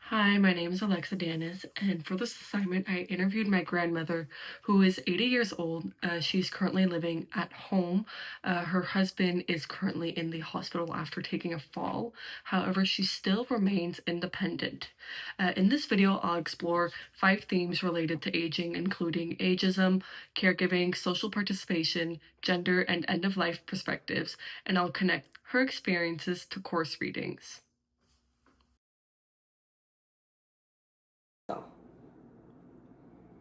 Hi, my name is Alexa Danis, and for this assignment, I interviewed my grandmother, who is 80 years old. She's currently living at home. Her husband is currently in the hospital after taking a fall. However, she still remains independent. In this video, I'll explore 5 themes related to aging, including ageism, caregiving, social participation, gender, and end-of-life perspectives, and I'll connect her experiences to course readings.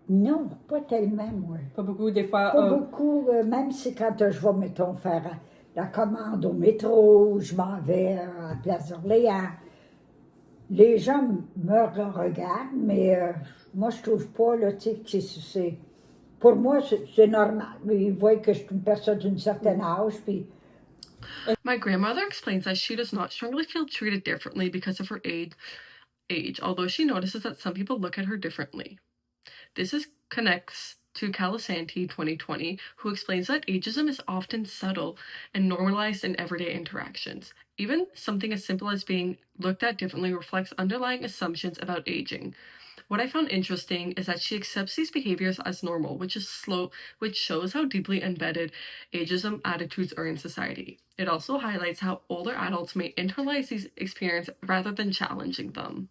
Non, pas tellement, moi. Pas beaucoup, des fois. Pas beaucoup, même si quand je vais, mettons, faire la commande au métro, je m'en vais à Place d'Orléans, les gens me regardent, mais moi, je trouve pas, là, tu sais, que c'est... Pour moi, c'est normal. Ils voient que je suis une personne d'une certaine âge, puis... My grandmother explains that she does not strongly feel treated differently because of her age, although she notices that some people look at her differently. Connects to Calisanti 2020, who explains that ageism is often subtle and normalized in everyday interactions. Even something as simple as being looked at differently reflects underlying assumptions about aging. What I found interesting is that she accepts these behaviors as normal, which shows how deeply embedded ageism attitudes are in society. It also highlights how older adults may internalize these experiences rather than challenging them.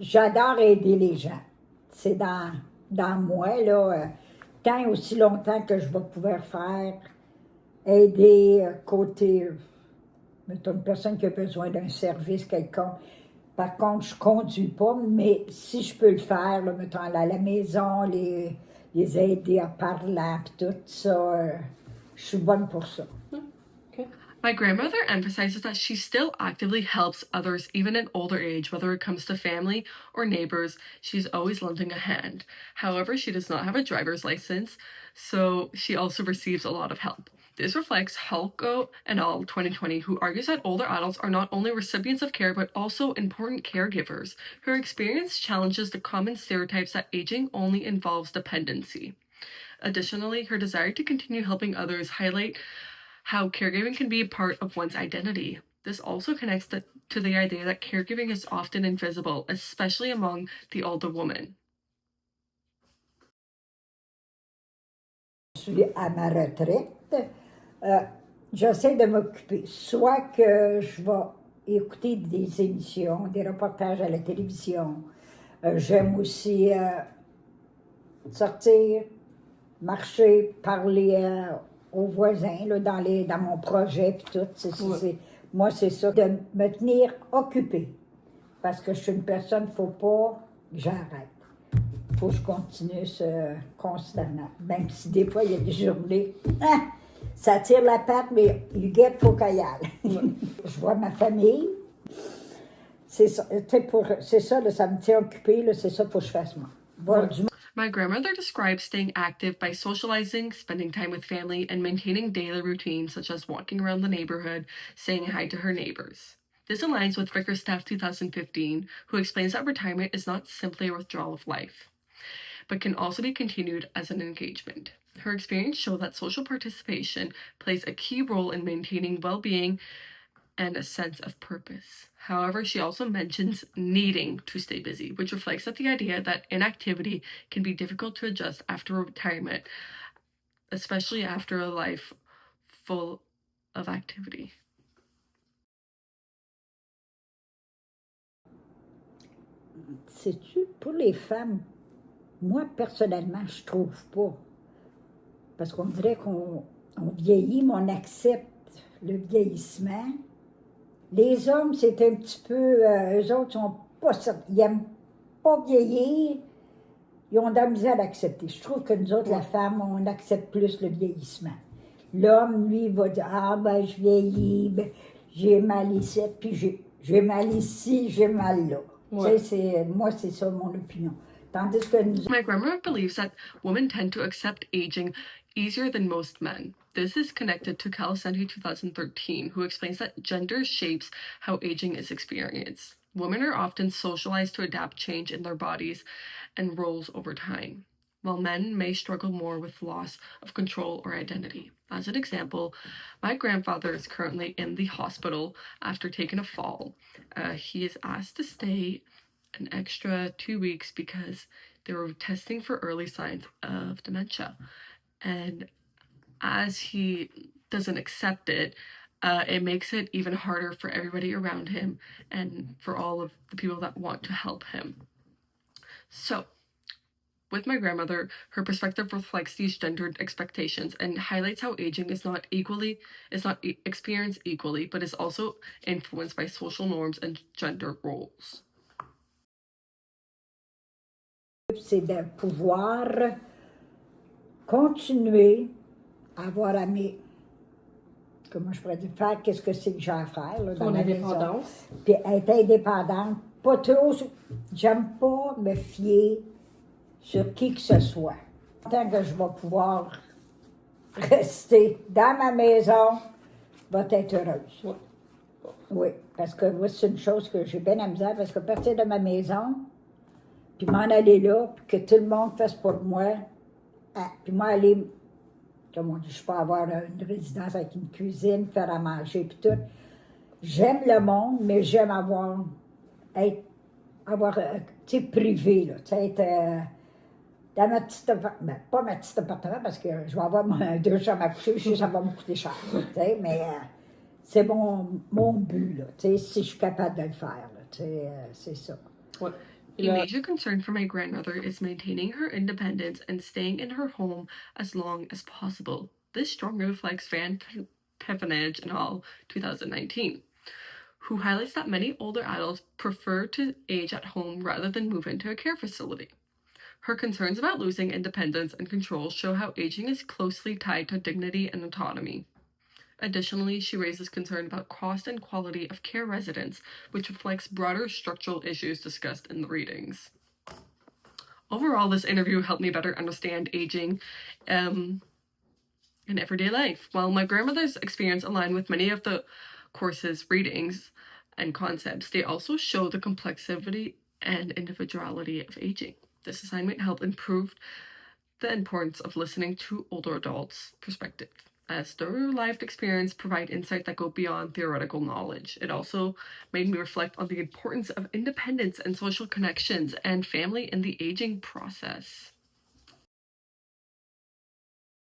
J'adore aider les gens. C'est dans moi, là, tant aussi longtemps que je vais pouvoir faire, aider côté, mettons, une personne qui a besoin d'un service quelconque. Par contre, je ne conduis pas, mais si je peux le faire, là, mettons, aller à la maison, les aider à parler, puis tout ça, je suis bonne pour ça. My grandmother emphasizes that she still actively helps others even in older age, whether it comes to family or neighbors. She's always lending a hand. However, she does not have a driver's license, so she also receives a lot of help. This reflects Halko et al. 2020, who argues that older adults are not only recipients of care but also important caregivers. Her experience challenges the common stereotypes that aging only involves dependency. Additionally, her desire to continue helping others highlight how caregiving can be a part of one's identity. This also connects to the idea that caregiving is often invisible, especially among the older women. Je suis à ma retraite. J'essaie de m'occuper. Soit que je vais écouter des émissions, des reportages à la télévision. J'aime aussi sortir, marcher, parler aux voisins là, dans mon projet puis tout. Moi, c'est ça, de me tenir occupée. Parce que je suis une personne, il ne faut pas que j'arrête. Il faut que je continue constamment. Même si des fois, il y a des journées, ça tire la patte, mais il faut qu'elle y aille. Je vois ma famille. C'est ça, là, ça me tient occupée, là, c'est ça, il faut que je fasse moi. My grandmother describes staying active by socializing, spending time with family, and maintaining daily routines such as walking around the neighborhood, saying hi to her neighbors. This aligns with Vicar Staff 2015, who explains that retirement is not simply a withdrawal of life, but can also be continued as an engagement. Her experience showed that social participation plays a key role in maintaining well-being and a sense of purpose. However, she also mentions needing to stay busy, which reflects the idea that inactivity can be difficult to adjust after retirement, especially after a life full of activity. Sais-tu, pour les femmes, moi, personnellement, je trouve pas. Parce qu'on dirait qu'on vieillit, mais on accepte le vieillissement. Les hommes, c'est un petit peu... eux autres, ils n'aiment pas vieillir. Ils ont de la misère à l'accepter. Je trouve que nous autres, la femme, on accepte plus le vieillissement. L'homme, lui, va dire « Ah, ben, je vieillis, ben, j'ai mal ici, puis j'ai mal ici, j'ai mal là. » Moi, c'est ça mon opinion. Tandis que nous... My grandmother believes that women tend to accept aging easier than most men. This is connected to Calisanti 2013, who explains that gender shapes how aging is experienced. Women are often socialized to adapt change in their bodies and roles over time, while men may struggle more with loss of control or identity. As an example, my grandfather is currently in the hospital after taking a fall. He is asked to stay an extra 2 weeks because they were testing for early signs of dementia. And as he doesn't accept it, it makes it even harder for everybody around him and for all of the people that want to help him. So, with my grandmother, her perspective reflects these gendered expectations and highlights how aging is not experienced equally, but is also influenced by social norms and gender roles. C'est de pouvoir continuer à avoir à mes. Comment je pourrais dire, faire qu'est-ce que c'est que j'ai à faire là, dans Ton la indépendance. maison. Puis être indépendante, pas trop. J'aime pas me fier sur qui que ce soit. Tant que je vais pouvoir rester dans ma maison, je vais être heureuse. Ouais. Oui, parce que moi, c'est une chose que j'ai bien à misère, parce que partir de ma maison, puis m'en aller là, puis que tout le monde fasse pour moi, puis moi aller, comme on dit, je peux avoir une résidence avec une cuisine, faire à manger, puis tout. J'aime le monde, mais j'aime avoir, tu sais, privé, là, tu sais, être dans ma petite appartement, ben, pas ma petite appartement, parce que je vais avoir 2 chambres à coucher, je sais que ça va me coûter cher, tu sais, mais c'est mon but, là, tu sais, si je suis capable de le faire, là, tu sais, c'est ça. What? A major concern for my grandmother is maintaining her independence and staying in her home as long as possible. This strongly reflects Van Pevenage et al. 2019, who highlights that many older adults prefer to age at home rather than move into a care facility. Her concerns about losing independence and control show how aging is closely tied to dignity and autonomy. Additionally, she raises concern about cost and quality of care residents, which reflects broader structural issues discussed in the readings. Overall, this interview helped me better understand aging in everyday life. While my grandmother's experience aligned with many of the course's readings and concepts, they also show the complexity and individuality of aging. This assignment helped improve the importance of listening to older adults' perspective, as their lived experience provide insight that go beyond theoretical knowledge. It also made me reflect on the importance of independence and social connections and family in the aging process.